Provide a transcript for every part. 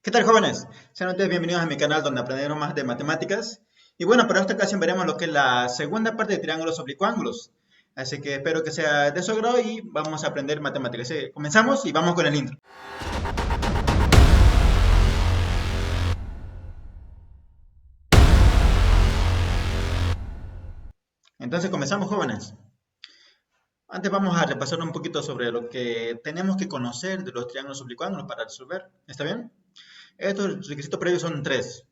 ¿Qué tal, jóvenes? Sean ustedes bienvenidos a mi canal donde aprenderemos más de matemáticas. Y bueno, para esta ocasión veremos lo que es la segunda parte de triángulos oblicuángulos. Así que espero que sea de su agrado y vamos a aprender matemáticas. Comenzamos y vamos con el intro. Entonces comenzamos, jóvenes. Antes vamos a repasar un poquito sobre lo que tenemos que conocer de los triángulos oblicuángulos para resolver. ¿Está bien? Estos requisitos previos son tres.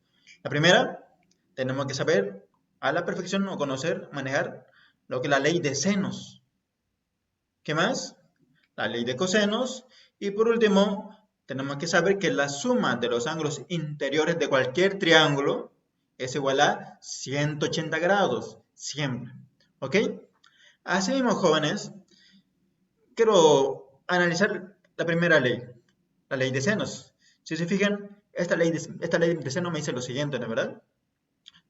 La primera, tenemos que saber a la perfección o conocer, manejar lo que es la ley de senos. ¿Qué más? La ley de cosenos. Y por último, tenemos que saber que la suma de los ángulos interiores de cualquier triángulo es igual a 180 grados, siempre. ¿Ok? Así mismo, jóvenes, quiero analizar la primera ley, la ley de senos. Si se fijan, esta ley de senos me dice lo siguiente, ¿no es verdad?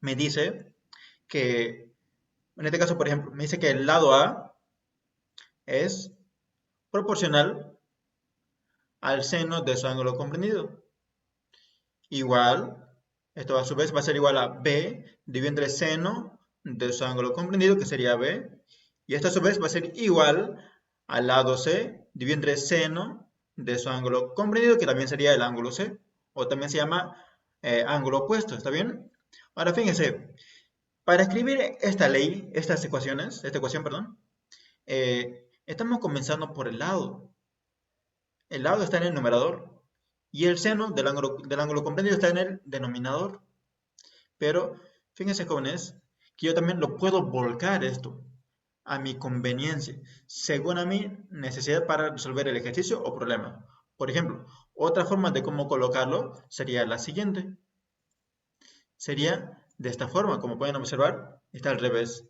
Me dice que, en este caso, por ejemplo, me dice que el lado A es proporcional al seno de su ángulo comprendido. Igual, esto a su vez va a ser igual a B dividido entre seno de su ángulo comprendido, que sería B. Y esto a su vez va a ser igual al lado C dividido entre seno de su ángulo comprendido, que también sería el ángulo C. O también se llama ángulo opuesto, ¿está bien? Ahora fíjense, para escribir esta ley, esta ecuación, perdón, estamos comenzando por el lado. El lado está en el numerador y el seno del ángulo comprendido está en el denominador. Pero fíjense, jóvenes, que yo también lo puedo volcar esto a mi conveniencia, según a mi necesidad para resolver el ejercicio o problema. Por ejemplo, otra forma de cómo colocarlo sería la siguiente. Sería de esta forma, como pueden observar, está al revés.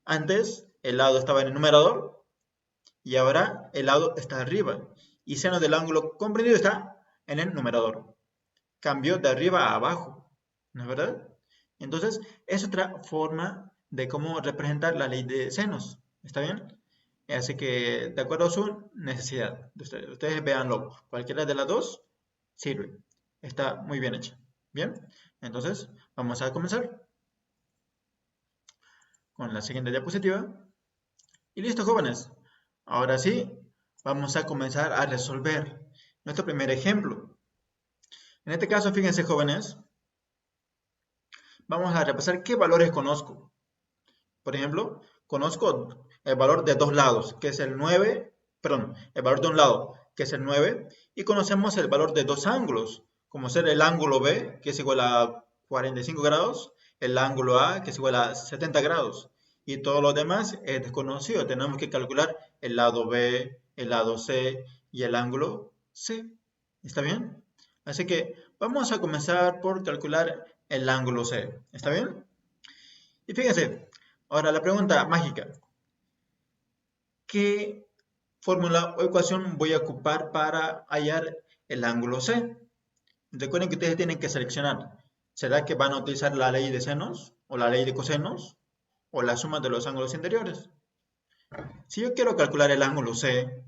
Antes el lado estaba en el numerador y ahora el lado está arriba. Y seno del ángulo comprendido está en el numerador. Cambió de arriba a abajo, ¿no es verdad? Entonces, es otra forma de cómo representar la ley de senos, ¿está bien? Así que, de acuerdo a su necesidad, ustedes véanlo, cualquiera de las dos sirve, está muy bien hecha. Bien, entonces, vamos a comenzar con la siguiente diapositiva. Y listo, jóvenes. Ahora sí, vamos a comenzar a resolver nuestro primer ejemplo. En este caso, fíjense, jóvenes, vamos a repasar qué valores conozco. Por ejemplo, conozco el valor de dos lados, que es el 9, perdón, el valor de un lado, que es el 9, y conocemos el valor de dos ángulos, como ser el ángulo B, que es igual a 45 grados, el ángulo A, que es igual a 70 grados, y todo lo demás es desconocido. Tenemos que calcular el lado B, el lado C y el ángulo C. ¿Está bien? Así que vamos a comenzar por calcular el ángulo C. ¿Está bien? Y fíjense, ahora la pregunta mágica. ¿Qué fórmula o ecuación voy a ocupar para hallar el ángulo C? Recuerden que ustedes tienen que seleccionar. ¿Será que van a utilizar la ley de senos o la ley de cosenos o la suma de los ángulos interiores? Si yo quiero calcular el ángulo C,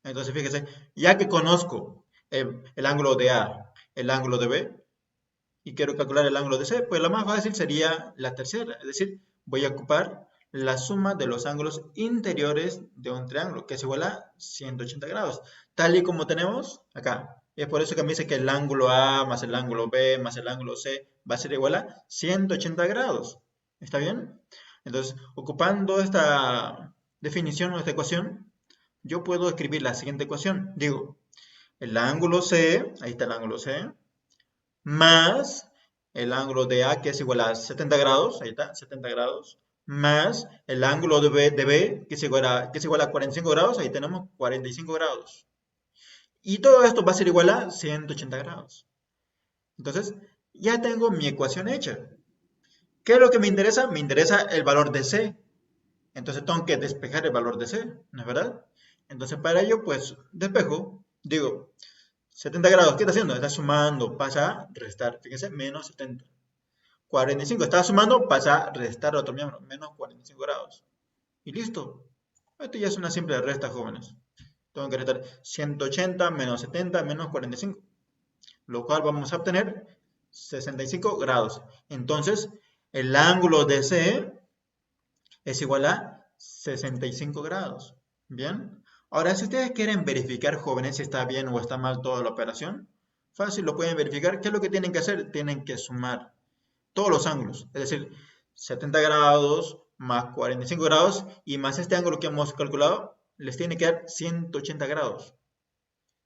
entonces fíjense, ya que conozco el ángulo de A, el ángulo de B, y quiero calcular el ángulo de C, pues lo más fácil sería la tercera, es decir, voy a ocupar la suma de los ángulos interiores de un triángulo, que es igual a 180 grados, tal y como tenemos acá. Y es por eso que me dice que el ángulo A más el ángulo B más el ángulo C va a ser igual a 180 grados. ¿Está bien? Entonces, ocupando esta definición o esta ecuación, yo puedo escribir la siguiente ecuación. Digo, el ángulo C, ahí está el ángulo C, más el ángulo de A, que es igual a 70 grados, ahí está, 70 grados, más el ángulo de B, que es igual a 45 grados, ahí tenemos 45 grados. Y todo esto va a ser igual a 180 grados. Entonces, ya tengo mi ecuación hecha. ¿Qué es lo que me interesa? Me interesa el valor de C. Entonces tengo que despejar el valor de C, ¿no es verdad? Entonces para ello, pues, despejo, digo, 70 grados, ¿qué está haciendo? Está sumando, pasa a restar, fíjense, menos 70. 45, estaba sumando, pasa a restar otro miembro, menos 45 grados. Y listo. Esto ya es una simple resta, jóvenes. Tengo que restar 180 menos 70 menos 45. lo cual vamos a obtener 65 grados. Entonces, el ángulo DC es igual a 65 grados. Bien. Ahora, si ustedes quieren verificar, jóvenes, si está bien o está mal toda la operación, fácil, lo pueden verificar. ¿Qué es lo que tienen que hacer? Tienen que sumar todos los ángulos. Es decir, 70 grados más 45 grados y más este ángulo que hemos calculado, les tiene que dar 180 grados.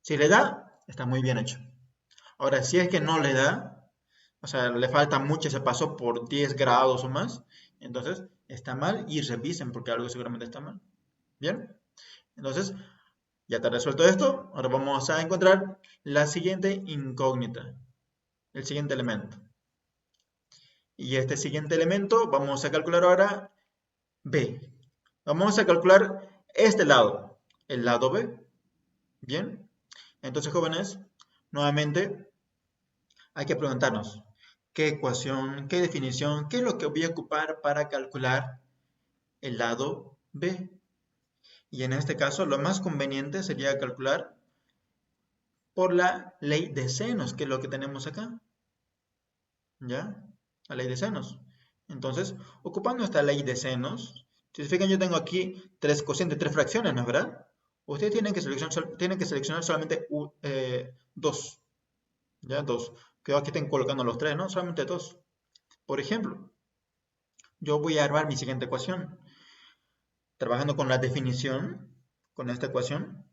Si le da, está muy bien hecho. Ahora, si es que no le da, o sea, le falta mucho, se pasó por 10 grados o más, entonces está mal y revisen porque algo seguramente está mal. ¿Bien? Entonces, ya está resuelto esto. Ahora vamos a encontrar la siguiente incógnita, el siguiente elemento. Y este siguiente elemento vamos a calcular ahora B. Vamos a calcular este lado, el lado B. Bien. Entonces, jóvenes, nuevamente hay que preguntarnos qué ecuación, qué definición, qué es lo que voy a ocupar para calcular el lado B. Y en este caso, lo más conveniente sería calcular por la ley de senos, que es lo que tenemos acá. ¿Ya? La ley de senos. Entonces, ocupando esta ley de senos, si se fijan, yo tengo aquí tres cocientes, tres fracciones, ¿no es verdad? Ustedes tienen que seleccionar solamente dos. ¿Ya? Dos. Que aquí estén colocando los tres, ¿no? Solamente dos. Por ejemplo, yo voy a armar mi siguiente ecuación. Trabajando con la definición, con esta ecuación,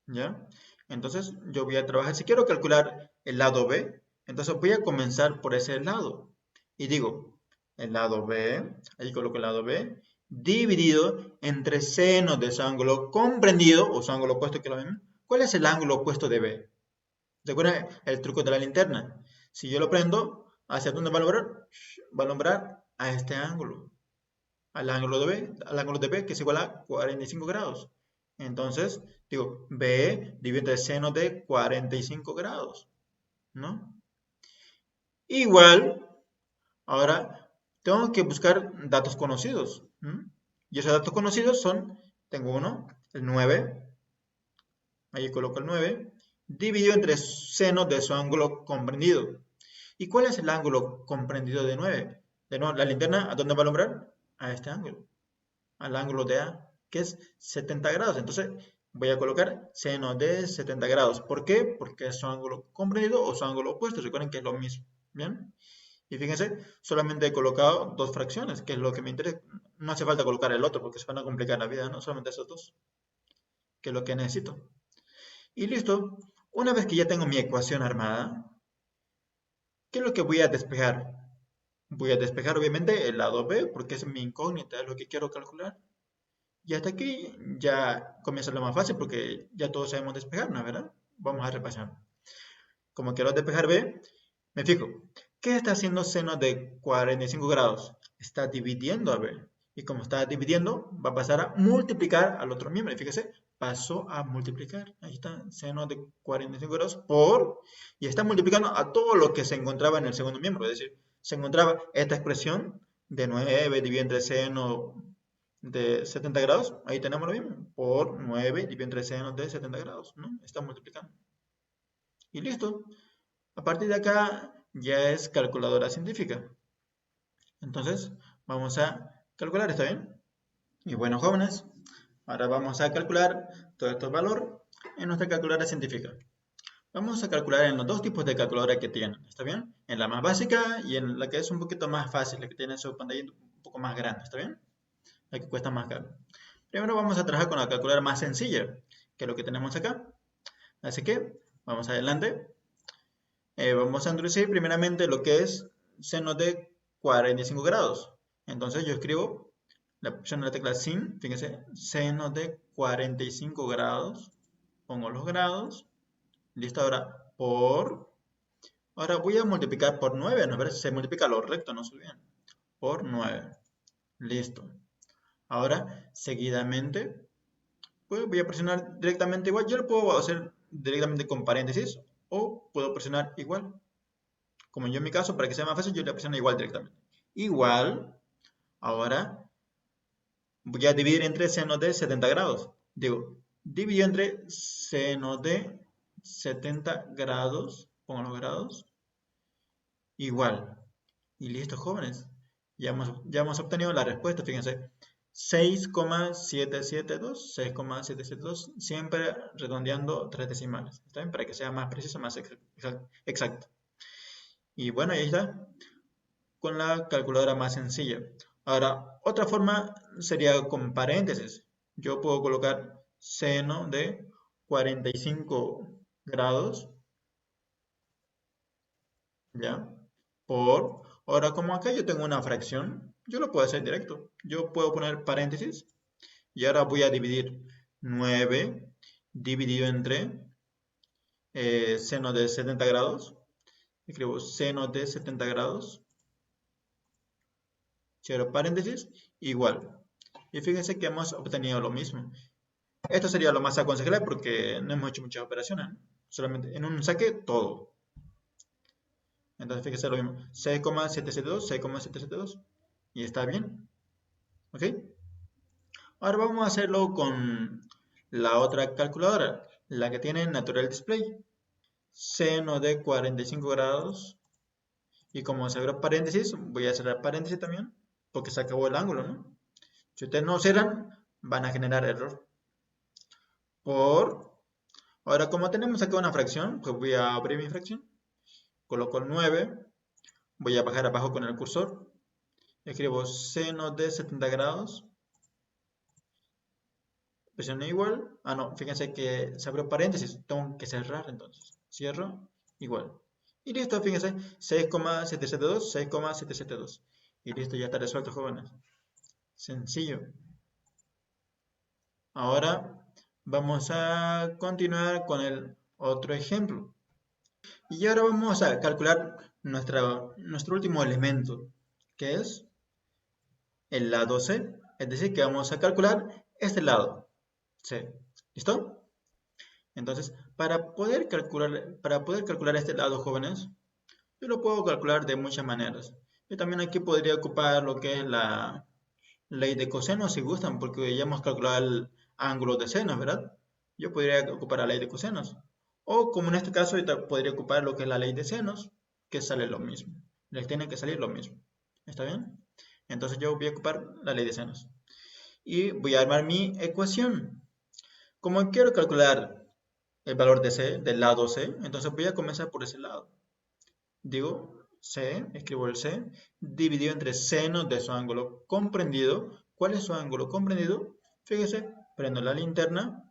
¿ya? Entonces, yo voy a trabajar, si quiero calcular el lado B, entonces voy a comenzar por ese lado. Y digo, el lado B, ahí coloco el lado B, dividido entre seno de su ángulo comprendido, o su ángulo opuesto, que lo ven. ¿Cuál es el ángulo opuesto de B? ¿Recuerdan el truco de la linterna? Si yo lo prendo, ¿hacia dónde va a alumbrar? Va a alumbrar a este ángulo, al ángulo de B, que es igual a 45 grados. Entonces, digo, B dividido entre seno de 45 grados, ¿no? Igual, ahora tengo que buscar datos conocidos. Y esos datos conocidos son, tengo uno, el 9, ahí coloco el 9, dividido entre seno de su ángulo comprendido. ¿Y cuál es el ángulo comprendido de 9? De nuevo, la linterna, ¿a dónde va a alumbrar? A este ángulo, al ángulo de A, que es 70 grados. Entonces voy a colocar seno de 70 grados. ¿Por qué? Porque es su ángulo comprendido o su ángulo opuesto. Recuerden que es lo mismo. ¿Bien? Y fíjense, solamente he colocado dos fracciones, que es lo que me interesa. No hace falta colocar el otro porque se van a complicar la vida, ¿no? Solamente esos dos, que es lo que necesito. Y listo. Una vez que ya tengo mi ecuación armada, ¿qué es lo que voy a despejar? Voy a despejar obviamente el lado B porque es mi incógnita, es lo que quiero calcular. Y hasta aquí ya comienza lo más fácil porque ya todos sabemos despejar, ¿no? ¿Verdad? Vamos a repasar. Como quiero despejar B, me fijo. ¿Qué está haciendo seno de 45 grados? Está dividiendo a B. Y como está dividiendo, va a pasar a multiplicar al otro miembro. Y fíjese, pasó a multiplicar. Ahí está, seno de 45 grados por... Y está multiplicando a todo lo que se encontraba en el segundo miembro. Es decir, se encontraba esta expresión de 9 dividido entre seno de 70 grados, ahí tenemos lo mismo, por 9 dividido entre seno de 70 grados, ¿no? Está multiplicando. Y listo. A partir de acá ya es calculadora científica. Entonces, vamos a calcular, ¿está bien? Y bueno, jóvenes, ahora vamos a calcular todo este valor en nuestra calculadora científica. Vamos a calcular en los dos tipos de calculadora que tienen, ¿está bien? En la más básica y en la que es un poquito más fácil, la que tiene su pantalla un poco más grande, ¿está bien? La que cuesta más caro. Primero vamos a trabajar con la calculadora más sencilla, que es lo que tenemos acá. Así que, vamos adelante. Vamos a introducir primeramente lo que es seno de 45 grados. Entonces yo escribo la opción de la tecla sin, fíjense, seno de 45 grados. Pongo los grados. Listo, ahora por... Ahora voy a multiplicar por 9, ¿no? Se multiplica lo recto, no se olviden. Por 9. Listo. Ahora, seguidamente, pues voy a presionar directamente igual. Yo lo puedo hacer directamente con paréntesis o puedo presionar igual. Como yo en mi caso, para que sea más fácil, yo le presiono igual directamente. Igual, ahora voy a dividir entre seno de 70 grados. Digo, divido entre seno de 70 grados pongo los grados, igual. Y listo, jóvenes. Ya hemos obtenido la respuesta, fíjense. 6,772, siempre redondeando 3 decimales. ¿Está bien? Para que sea más preciso, más exacto. Y bueno, ahí está, con la calculadora más sencilla. Ahora, otra forma sería con paréntesis. Yo puedo colocar seno de 45 grados, ¿ya? Ahora, como acá yo tengo una fracción, yo lo puedo hacer directo. Yo puedo poner paréntesis y ahora voy a dividir 9 dividido entre seno de 70 grados. Escribo seno de 70 grados, cierro paréntesis, igual. Y fíjense que hemos obtenido lo mismo. Esto sería lo más aconsejable porque no hemos hecho muchas operaciones, ¿no? Solamente en un saque todo. Entonces fíjense lo mismo. 6,772, 6,772. Y está bien. ¿Ok? Ahora vamos a hacerlo con la otra calculadora, la que tiene Natural Display. Seno de 45 grados. Y como se abrió paréntesis, voy a cerrar paréntesis también, porque se acabó el ángulo, ¿no? Si ustedes no cierran, van a generar error. Ahora, como tenemos acá una fracción, pues voy a abrir mi fracción. Coloco el 9. Voy a bajar abajo con el cursor. Escribo seno de 70 grados. Presiono igual. Ah, no, fíjense que se abrió paréntesis. Tengo que cerrar entonces. Cierro, igual. Y listo, fíjense. 6,772, 6,772. Y listo, ya está resuelto, jóvenes. Sencillo. Ahora vamos a continuar con el otro ejemplo. Y ahora vamos a calcular nuestro último elemento, que es el lado C. Es decir, que vamos a calcular este lado C. ¿Listo? Entonces, para poder calcular este lado, jóvenes, yo lo puedo calcular de muchas maneras. Yo también aquí podría ocupar lo que es la ley de coseno, si gustan, porque ya hemos calculado el ángulo de seno, ¿verdad? Yo podría ocupar la ley de cosenos. O como en este caso, yo podría ocupar lo que es la ley de senos, que sale lo mismo. Les tiene que salir lo mismo. ¿Está bien? Entonces yo voy a ocupar la ley de senos. Y voy a armar mi ecuación. Como quiero calcular el valor de C, del lado C, entonces voy a comenzar por ese lado. Digo C, escribo el C, dividido entre seno de su ángulo comprendido. ¿Cuál es su ángulo comprendido? Fíjese, prendo la linterna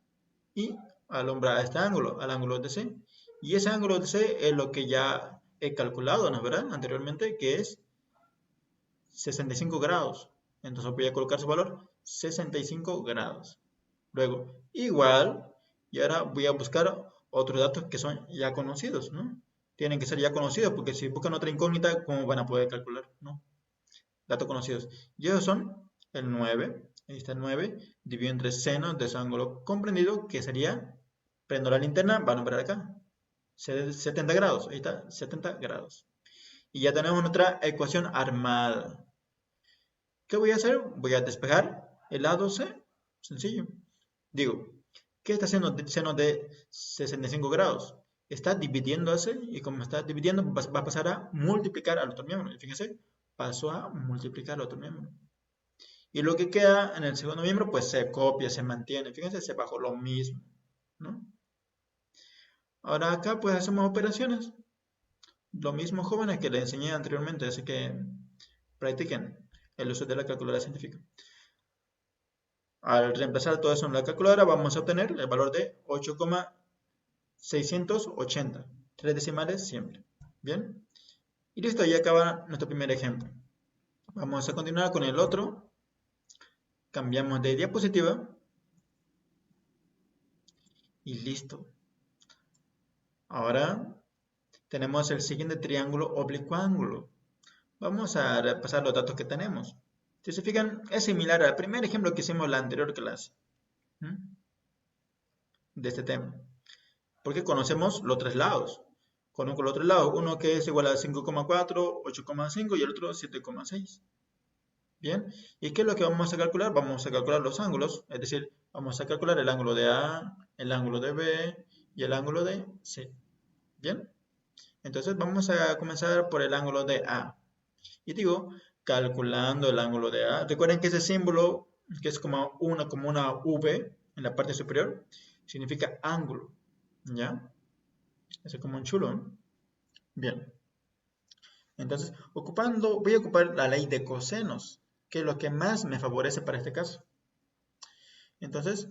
y alumbra este ángulo, al ángulo de C. Y ese ángulo de C es lo que ya he calculado, ¿no es verdad? Anteriormente, que es 65 grados. Entonces voy a colocar su valor, 65 grados. Luego, igual, y ahora voy a buscar otros datos que son ya conocidos, ¿no? Tienen que ser ya conocidos, porque si buscan otra incógnita, ¿cómo van a poder calcular? ¿No? Datos conocidos. Y esos son el 9, ahí está el 9, dividido entre seno de su ángulo comprendido, que sería, prendo la linterna, va a nombrar acá, 70 grados, ahí está, 70 grados. Y ya tenemos nuestra ecuación armada. ¿Qué voy a hacer? Voy a despejar el lado C, sencillo. Digo, ¿qué está haciendo seno de 65 grados? Está dividiéndose y como está dividiendo va a pasar a multiplicar al otro miembro. Y fíjense, pasó a multiplicar al otro miembro. Y lo que queda en el segundo miembro, pues se copia, se mantiene. Fíjense, se bajó lo mismo, ¿no? Ahora acá pues hacemos operaciones. Lo mismo, jóvenes, que les enseñé anteriormente, así que practiquen el uso de la calculadora científica. Al reemplazar todo eso en la calculadora, vamos a obtener el valor de 8,680. 3 decimales siempre. Bien. Y listo, ya acaba nuestro primer ejemplo. Vamos a continuar con el otro. Cambiamos de diapositiva. Y listo. Ahora tenemos el siguiente triángulo oblicuo ángulo. Vamos a repasar los datos que tenemos. Si se fijan, es similar al primer ejemplo que hicimos en la anterior clase. De este tema. Porque conocemos los tres lados. Conozco los tres lados. Uno que es igual a 5,4, 8,5 y el otro 7,6. Bien. ¿Y qué es lo que vamos a calcular? Vamos a calcular los ángulos. Es decir, vamos a calcular el ángulo de A, el ángulo de B y el ángulo de C. Bien. Entonces vamos a comenzar por el ángulo de A. Y digo, calculando el ángulo de A. Recuerden que ese símbolo, que es como una V en la parte superior, significa ángulo. ¿Ya? Es como un chulo, ¿no? Bien. Entonces, voy a ocupar la ley de cosenos, que es lo que más me favorece para este caso. Entonces,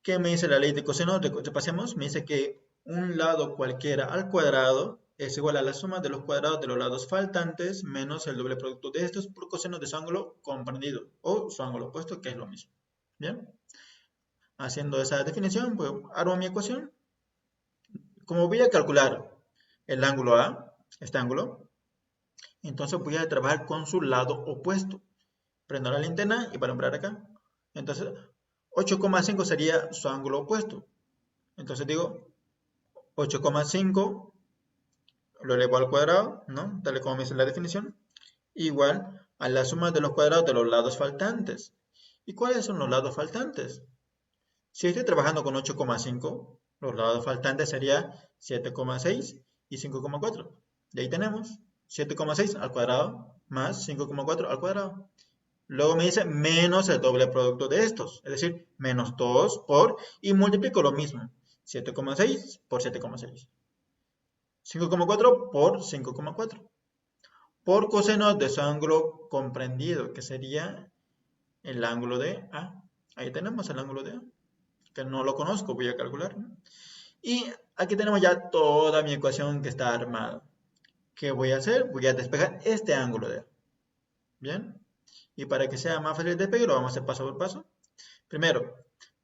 ¿qué me dice la ley de cosenos? Repasemos, me dice que un lado cualquiera al cuadrado es igual a la suma de los cuadrados de los lados faltantes menos el doble producto de estos por coseno de su ángulo comprendido o su ángulo opuesto, que es lo mismo. Bien, haciendo esa definición, pues armo mi ecuación. Como voy a calcular el ángulo A, este ángulo, entonces voy a trabajar con su lado opuesto. Prendo la linterna y para alumbrar acá. Entonces, 8,5 sería su ángulo opuesto. Entonces digo, 8,5 lo elevo al cuadrado, ¿no? Tal y como me dice la definición, igual a la suma de los cuadrados de los lados faltantes. ¿Y cuáles son los lados faltantes? Si estoy trabajando con 8,5, los lados faltantes serían 7,6 y 5,4. Y ahí tenemos 7,6 al cuadrado más 5,4 al cuadrado. Luego me dice menos el doble producto de estos, es decir, menos 2 por, y multiplico lo mismo, 7,6 por 7,6. 5,4 por 5,4. Por coseno de su ángulo comprendido, que sería el ángulo de A. Ahí tenemos el ángulo de A, que no lo conozco, voy a calcular. Y aquí tenemos ya toda mi ecuación que está armada. ¿Qué voy a hacer? Voy a despejar este ángulo de A. ¿Bien? Y para que sea más fácil el despegue, lo vamos a hacer paso por paso. Primero,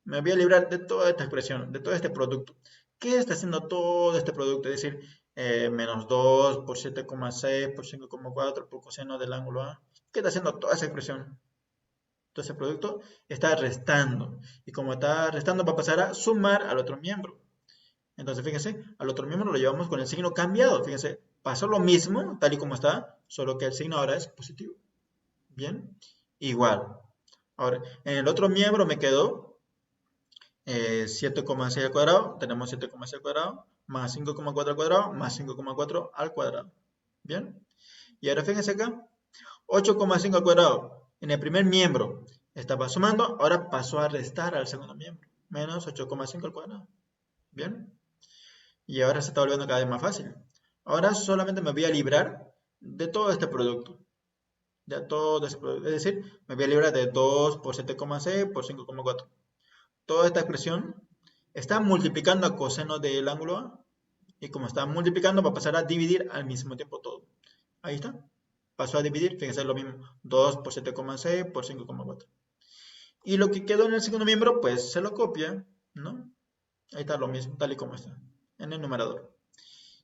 me voy a librar de toda esta expresión, de todo este producto. ¿Qué está haciendo todo este producto? Es decir, menos 2 por 7,6 por 5,4 por coseno del ángulo A. ¿Qué está haciendo toda esa expresión? Todo ese producto está restando. Y como está restando, va a pasar a sumar al otro miembro. Entonces, fíjense, al otro miembro lo llevamos con el signo cambiado. Fíjense, pasó lo mismo, tal y como está, solo que el signo ahora es positivo. Bien, igual. Ahora, en el otro miembro me quedó 7,6 al cuadrado, tenemos 7,6 al cuadrado, más 5,4 al cuadrado, más 5,4 al cuadrado. Bien, y ahora fíjense acá, 8,5 al cuadrado, en el primer miembro estaba sumando, ahora pasó a restar al segundo miembro, menos 8,5 al cuadrado. Bien, y ahora se está volviendo cada vez más fácil. Ahora solamente me voy a librar de todo este producto. De todo este producto. Es decir, me voy a librar de 2 por 7,6 por 5,4. Toda esta expresión está multiplicando a coseno del ángulo A. Y como está multiplicando, va a pasar a dividir al mismo tiempo todo. Ahí está. Pasó a dividir, fíjense lo mismo. 2 por 7,6 por 5,4. Y lo que quedó en el segundo miembro, pues se lo copia, ¿no? Ahí está lo mismo, tal y como está, en el numerador.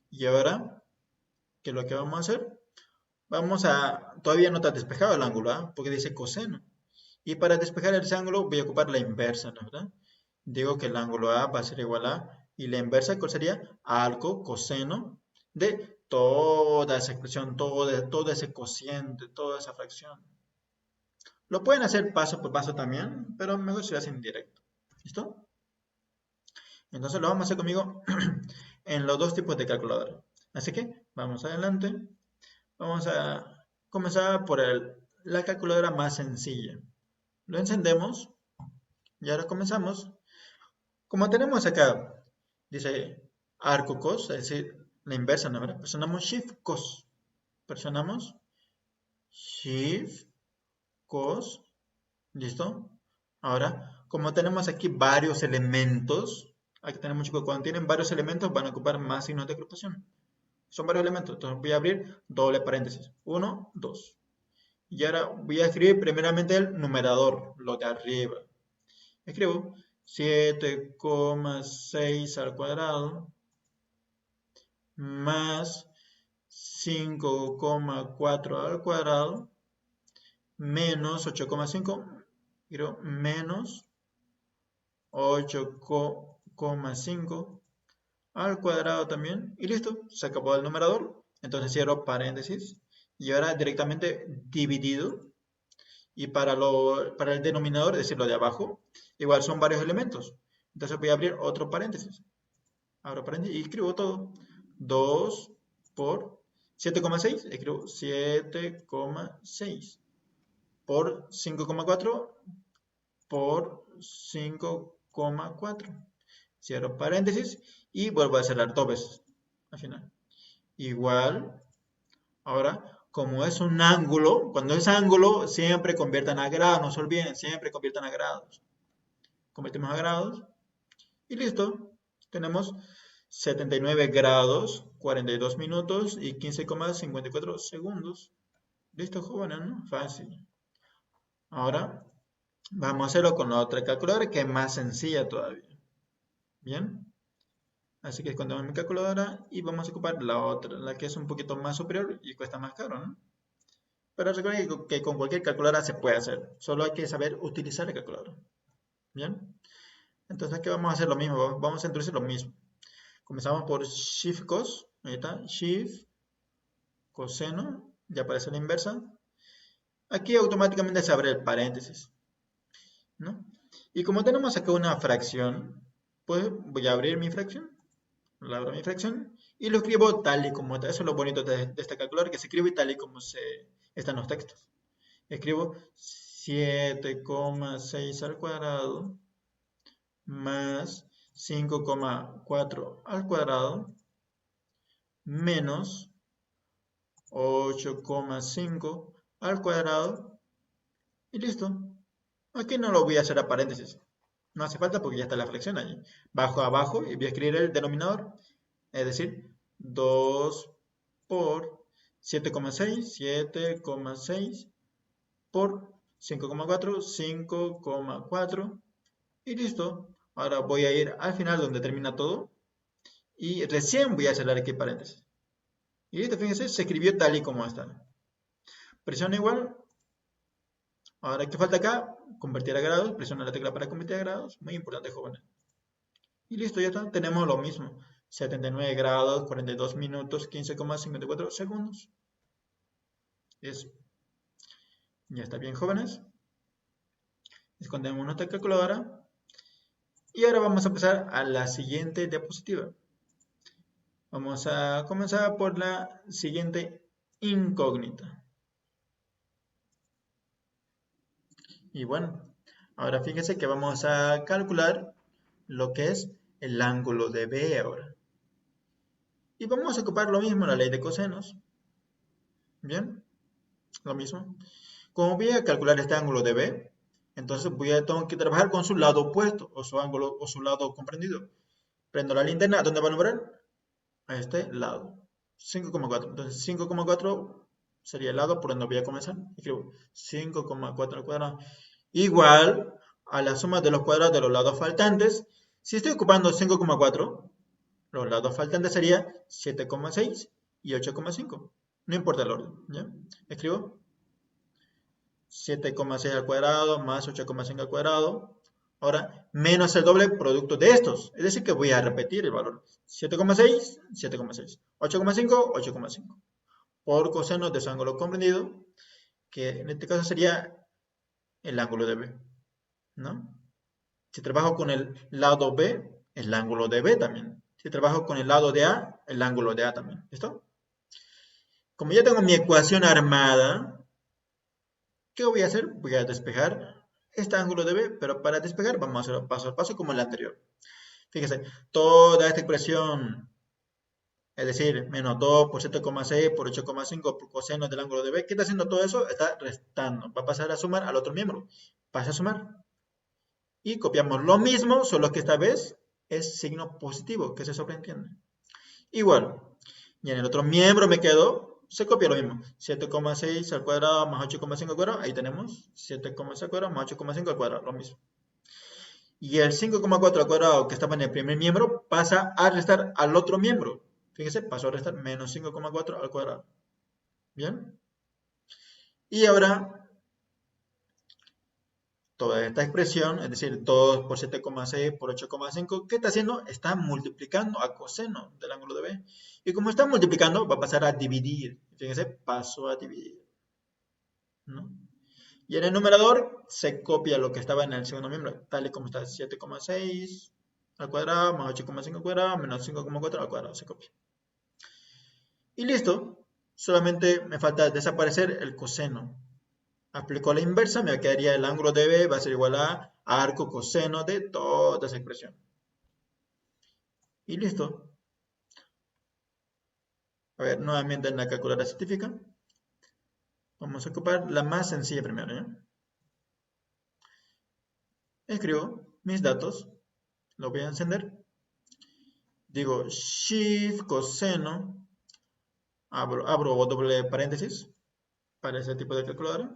Y ahora, ¿qué es lo que vamos a hacer? Todavía no está despejado el ángulo A, porque dice coseno. Y para despejar ese ángulo voy a ocupar la inversa, ¿no? ¿Verdad? Digo que el ángulo A va a ser igual a, y la inversa, ¿cuál sería? Algo coseno de toda esa expresión, todo ese cociente, toda esa fracción. Lo pueden hacer paso por paso también, pero mejor si lo hacen directo. ¿Listo? Entonces lo vamos a hacer conmigo en los dos tipos de calculadora. Así que vamos adelante. Vamos a comenzar por la calculadora más sencilla. Lo encendemos y ahora comenzamos. Como tenemos acá, dice arco cos, es decir, la inversa, ¿no? Presionamos shift cos. Presionamos shift cos. ¿Listo? Ahora, como tenemos aquí varios elementos, hay que tener mucho cuidado. Cuando tienen varios elementos van a ocupar más signos de agrupación. Son varios elementos. Entonces voy a abrir doble paréntesis. 1, 2. Y ahora voy a escribir primeramente el numerador, lo de arriba. Escribo 7,6 al cuadrado más 5,4 al cuadrado menos 8,5, menos 8,5 al cuadrado también. Y listo, se acabó el numerador. Entonces cierro paréntesis. Y ahora directamente dividido. Y para el denominador, es decir, lo de abajo, igual son varios elementos. Entonces voy a abrir otro paréntesis. Abro paréntesis y escribo todo. 2 por 7,6, escribo 7,6 por 5,4 por 5,4. Cierro paréntesis y vuelvo a cerrar dos veces al final. Igual, ahora, como es un ángulo, cuando es ángulo, siempre conviertan a grados, no se olviden, siempre conviertan a grados. Convertimos a grados y listo. Tenemos 79 grados, 42 minutos y 15,54 segundos. Listo, jóvenes, ¿no? Fácil. Ahora, vamos a hacerlo con la otra calculadora que es más sencilla todavía. Bien. Así que escondemos mi calculadora y vamos a ocupar la otra, la que es un poquito más superior y cuesta más caro, ¿no? Pero recuerden que con cualquier calculadora se puede hacer. Solo hay que saber utilizar la calculadora. Bien. Entonces aquí vamos a hacer lo mismo. Vamos a introducir lo mismo. Comenzamos por Shift Cos. Ahí está. Shift coseno. Ya aparece la inversa. Aquí automáticamente se abre el paréntesis, ¿no? Y como tenemos acá una fracción, pues voy a abrir mi fracción. Abro mi fracción y lo escribo tal y como está. Eso es lo bonito de esta calculadora, que se escribe tal y como están los textos. Escribo 7,6 al cuadrado más 5,4 al cuadrado menos 8,5 al cuadrado y listo. Aquí no lo voy a hacer a paréntesis. No hace falta porque ya está la fracción allí. Bajo abajo y voy a escribir el denominador. Es decir, 2 por 7,6 por 5,4, 5,4 y listo. Ahora voy a ir al final donde termina todo y recién voy a cerrar aquí paréntesis. Y listo, fíjense, se escribió tal y como está. Presiona igual. Ahora, ¿qué falta acá? Convertir a grados. Presiona la tecla para convertir a grados. Muy importante, jóvenes. Y listo, ya está. Tenemos lo mismo. 79 grados, 42 minutos, 15,54 segundos. Eso. Ya está bien, jóvenes. Escondemos nuestra calculadora. Y ahora vamos a pasar a la siguiente diapositiva. Vamos a comenzar por la siguiente incógnita. Y bueno, ahora fíjense que vamos a calcular lo que es el ángulo de B ahora. Y vamos a ocupar lo mismo, la ley de cosenos. Bien, lo mismo. Como voy a calcular este ángulo de B, entonces tengo que trabajar con su lado opuesto, o su ángulo, o su lado comprendido. Prendo la linterna, ¿dónde va a nombrar? A este lado. 5,4. Entonces 5,4 sería el lado por donde voy a comenzar. Escribo 5,4 al cuadrado. Igual a la suma de los cuadrados de los lados faltantes. Si estoy ocupando 5,4, los lados faltantes serían 7,6 y 8,5. No importa el orden, ¿ya? Escribo 7,6 al cuadrado más 8,5 al cuadrado. Ahora, menos el doble producto de estos. Es decir, que voy a repetir el valor. 7,6, 7,6. 8,5, 8,5. Por coseno de su ángulo comprendido, que en este caso sería el ángulo de B, ¿no? Si trabajo con el lado B, el ángulo de B también. Si trabajo con el lado de A, el ángulo de A también. ¿Listo? Como ya tengo mi ecuación armada, ¿qué voy a hacer? Voy a despejar este ángulo de B, pero para despejar vamos a hacerlo paso a paso como el anterior. Fíjense, toda esta expresión, es decir, menos 2 por 7,6 por 8,5 por coseno del ángulo de B, ¿qué está haciendo todo eso? Está restando. Va a pasar a sumar al otro miembro. Pasa a sumar. Y copiamos lo mismo, solo que esta vez es signo positivo, que se sobreentiende. Igual, y en el otro miembro me quedo, se copia lo mismo. 7,6 al cuadrado más 8,5 al cuadrado, ahí tenemos 7,6 al cuadrado más 8,5 al cuadrado, lo mismo. Y el 5,4 al cuadrado que estaba en el primer miembro pasa a restar al otro miembro. Fíjense, pasó a restar menos 5,4 al cuadrado. ¿Bien? Y ahora toda esta expresión, es decir, 2 por 7,6 por 8,5, ¿qué está haciendo? Está multiplicando a coseno del ángulo de B. Y como está multiplicando, va a pasar a dividir. Fíjense, pasó a dividir, ¿no? Y en el numerador se copia lo que estaba en el segundo miembro, tal y como está 7,6 al cuadrado más 8,5 al cuadrado menos 5,4 al cuadrado, se copia. Y listo. Solamente me falta desaparecer el coseno. Aplico la inversa, me quedaría el ángulo de B va a ser igual a arco coseno de toda esa expresión. Y listo. A ver, nuevamente en la calculadora científica. Vamos a ocupar la más sencilla primero, ¿ya? Escribo mis datos. Lo voy a encender. Digo shift coseno. Abro doble paréntesis para ese tipo de calculadora.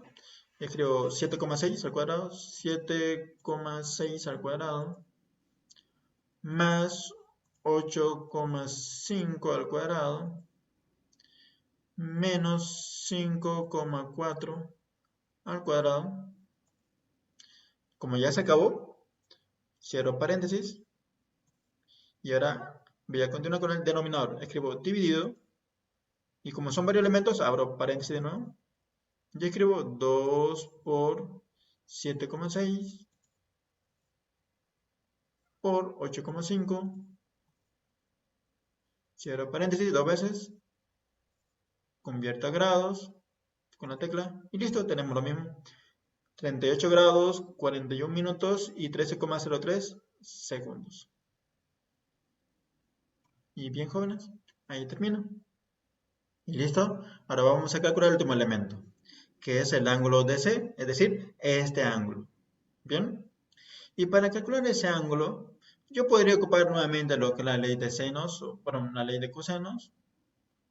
Escribo 7,6 al cuadrado. 7,6 al cuadrado. Más 8,5 al cuadrado. Menos 5,4 al cuadrado. Como ya se acabó, cierro paréntesis. Y ahora voy a continuar con el denominador. Escribo dividido. Y como son varios elementos, abro paréntesis de nuevo. Y escribo 2 por 7,6 por 8,5. Cierro paréntesis dos veces. Convierto a grados con la tecla. Y listo, tenemos lo mismo. 38 grados, 41 minutos y 13,03 segundos. Y bien, jóvenes, ahí termino. Y listo. Ahora vamos a calcular el último elemento, que es el ángulo DC, es decir, este ángulo. Bien. Y para calcular ese ángulo, yo podría ocupar nuevamente lo que es la ley de senos, o bueno, la ley de cosenos,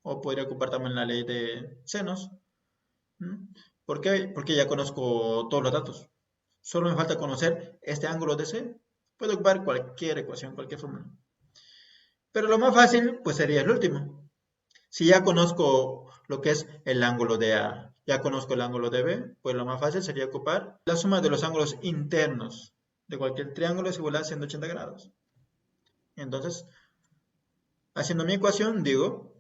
o podría ocupar también la ley de senos. ¿Por qué? Porque ya conozco todos los datos. Solo me falta conocer este ángulo DC. Puedo ocupar cualquier ecuación, cualquier fórmula. Pero lo más fácil, pues sería el último. Si ya conozco lo que es el ángulo de A, ya conozco el ángulo de B, pues lo más fácil sería ocupar la suma de los ángulos internos de cualquier triángulo es igual a 180 grados. Entonces, haciendo mi ecuación, digo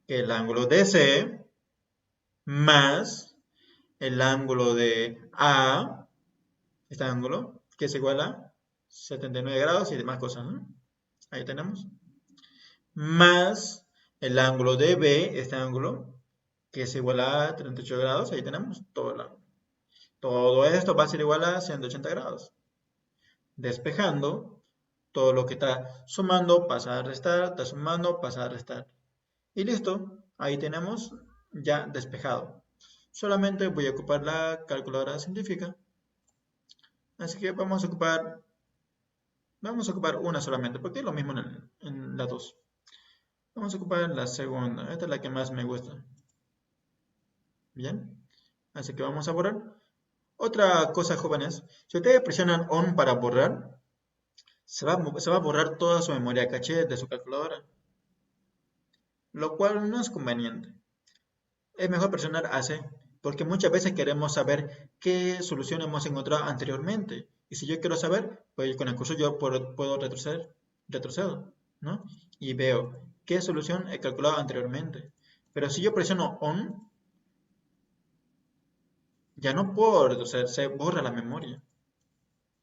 que el ángulo DC más el ángulo de A, este ángulo, que es igual a 79 grados y demás cosas, ¿no? Ahí tenemos. Más el ángulo de B, este ángulo, que es igual a 38 grados, ahí tenemos todo el ángulo. Todo esto va a ser igual a 180 grados. Despejando, todo lo que está sumando pasa a restar, está sumando pasa a restar. Y listo, ahí tenemos ya despejado. Solamente voy a ocupar la calculadora científica. Así que vamos a ocupar una solamente, porque es lo mismo en las dos. Vamos a ocupar la segunda, esta es la que más me gusta. Bien, así que vamos a borrar. Otra cosa, jóvenes, si ustedes presionan ON para borrar, se va a borrar toda su memoria caché de su calculadora, lo cual no es conveniente. Es mejor presionar AC, porque muchas veces queremos saber qué solución hemos encontrado anteriormente. Y si yo quiero saber, pues con el curso yo puedo retrocedo, ¿no? Y veo qué solución he calculado anteriormente. Pero si yo presiono ON, ya no puedo retroceder, se borra la memoria.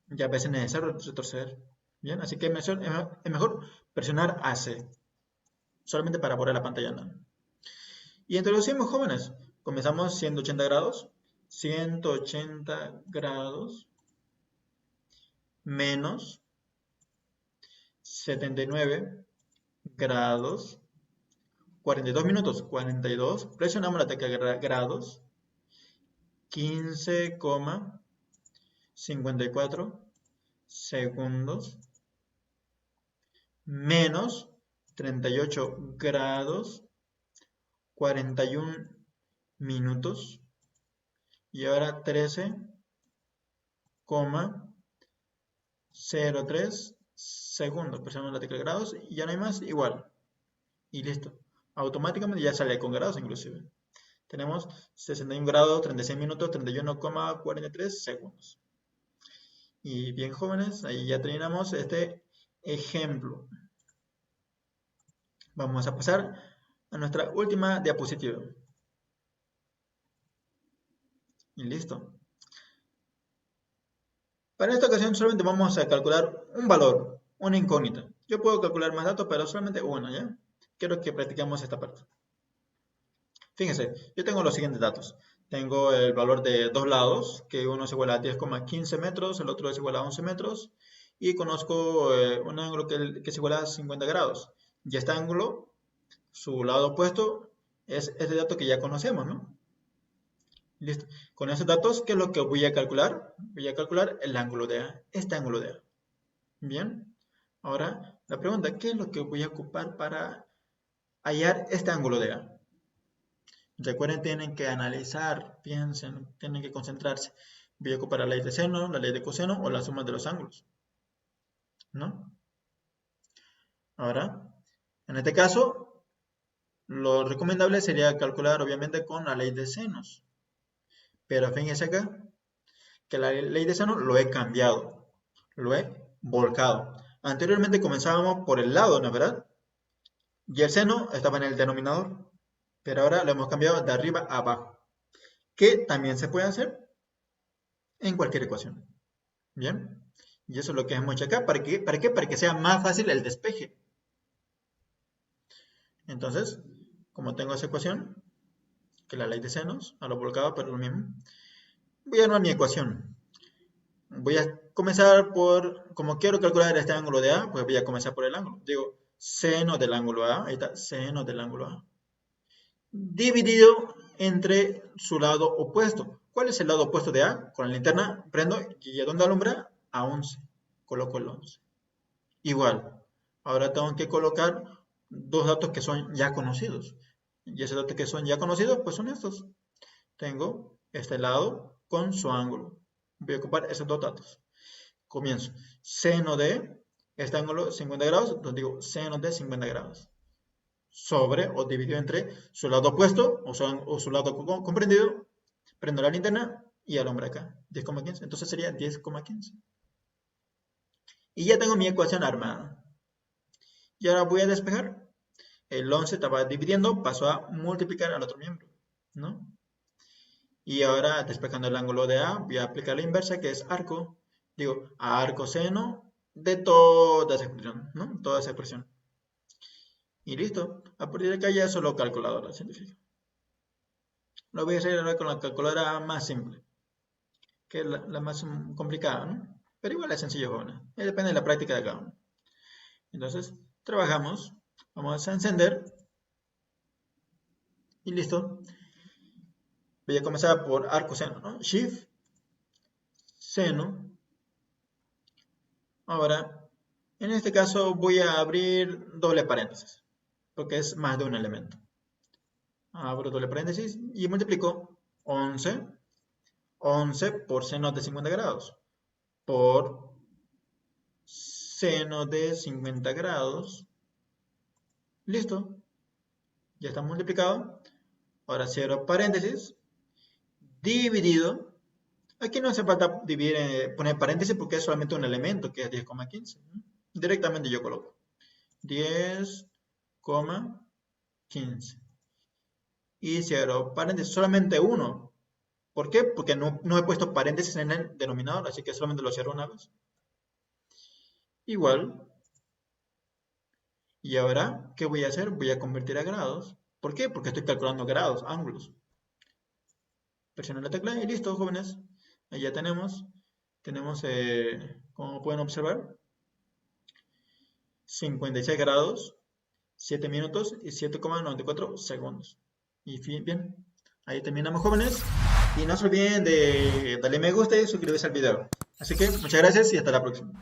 Ya a veces es necesario retroceder. Bien, así que es mejor presionar AC, solamente para borrar la pantalla. ¿No? Y introducimos, jóvenes. Comenzamos 180 grados. 180 grados menos 79 grados. 42 minutos. 42. Presionamos la tecla grados. 15,54 segundos. Menos 38 grados. 41 minutos. Y ahora 13,03 segundos. Presionamos la tecla grados y ya no hay más, igual. Y listo. Automáticamente ya sale con grados inclusive. Tenemos 61 grados, 36 minutos, 31,43 segundos. Y bien, jóvenes, ahí ya terminamos este ejemplo. Vamos a pasar a nuestra última diapositiva. Y listo. Para esta ocasión solamente vamos a calcular un valor, una incógnita. Yo puedo calcular más datos, pero solamente uno, ¿ya? Quiero que practiquemos esta parte. Fíjense, yo tengo los siguientes datos. Tengo el valor de dos lados, que uno es igual a 10,15 metros, el otro es igual a 11 metros, y conozco un ángulo que es igual a 50 grados. Y este ángulo, su lado opuesto, es este dato que ya conocemos, ¿no? Listo. Con esos datos, ¿qué es lo que voy a calcular? Voy a calcular el ángulo de A, este ángulo de A. Bien. Ahora, la pregunta, ¿qué es lo que voy a ocupar para hallar este ángulo de A? Recuerden, tienen que analizar, piensen, tienen que concentrarse. Voy a ocupar la ley de seno, la ley de coseno o la suma de los ángulos, ¿no? Ahora, en este caso, lo recomendable sería calcular obviamente con la ley de senos. Pero fíjense acá, que la ley de seno lo he cambiado, lo he volcado. Anteriormente comenzábamos por el lado, ¿no es verdad? Y el seno estaba en el denominador, pero ahora lo hemos cambiado de arriba a abajo, que también se puede hacer en cualquier ecuación. Bien, y eso es lo que hemos hecho acá. ¿Para qué? ¿Para qué? Para que sea más fácil el despeje. Entonces, como tengo esa ecuación, que la ley de senos, a lo volcado, pero lo mismo, voy a armar mi ecuación. Voy a comenzar por, como quiero calcular este ángulo de A, pues voy a comenzar por el ángulo. Digo, seno del ángulo A, ahí está, seno del ángulo A, dividido entre su lado opuesto. ¿Cuál es el lado opuesto de A? Con la linterna prendo y ¿a dónde alumbra? A 11. Coloco el 11. Igual, ahora tengo que colocar dos datos que son ya conocidos. Y esos datos que son ya conocidos, pues son estos. Tengo este lado con su ángulo. Voy a ocupar esos dos datos. Comienzo. Seno de este ángulo 50 grados, entonces digo seno de 50 grados. Sobre o dividido entre su lado opuesto o su lado comprendido. Prendo la linterna y alumbra acá. 10,15. Entonces sería 10,15. Y ya tengo mi ecuación armada. Y ahora voy a despejar. El 11 estaba dividiendo, pasó a multiplicar al otro miembro, ¿no? Y ahora, despejando el ángulo de A, voy a aplicar la inversa, que es arco. Digo, arco seno de toda esa expresión, ¿no? Toda esa expresión. Y listo. A partir de acá ya es solo calculadora científica. Lo voy a hacer ahora con la calculadora más simple, que es la más complicada, ¿no? Pero igual es sencillo, jóvenes. Depende de la práctica de cada uno. Entonces, trabajamos. Vamos a encender. Y listo. Voy a comenzar por arco seno, ¿no? Shift, seno. Ahora, en este caso voy a abrir doble paréntesis, porque es más de un elemento. Abro doble paréntesis y multiplico 11 por seno de 50 grados, por seno de 50 grados. Listo. Ya está multiplicado. Ahora cierro paréntesis, dividido. Aquí no hace falta dividir, poner paréntesis porque es solamente un elemento que es 10,15. Directamente yo coloco 10,15. Y cierro paréntesis, solamente uno. ¿Por qué? Porque no he puesto paréntesis en el denominador, así que solamente lo cierro una vez. Igual. Y ahora, ¿qué voy a hacer? Voy a convertir a grados. ¿Por qué? Porque estoy calculando grados, ángulos. Presiono la tecla y listo, jóvenes. Ahí ya tenemos, como pueden observar, 56 grados, 7 minutos y 7,94 segundos. Y bien, ahí terminamos, jóvenes. Y no se olviden de darle me gusta y suscribirse al video. Así que muchas gracias y hasta la próxima.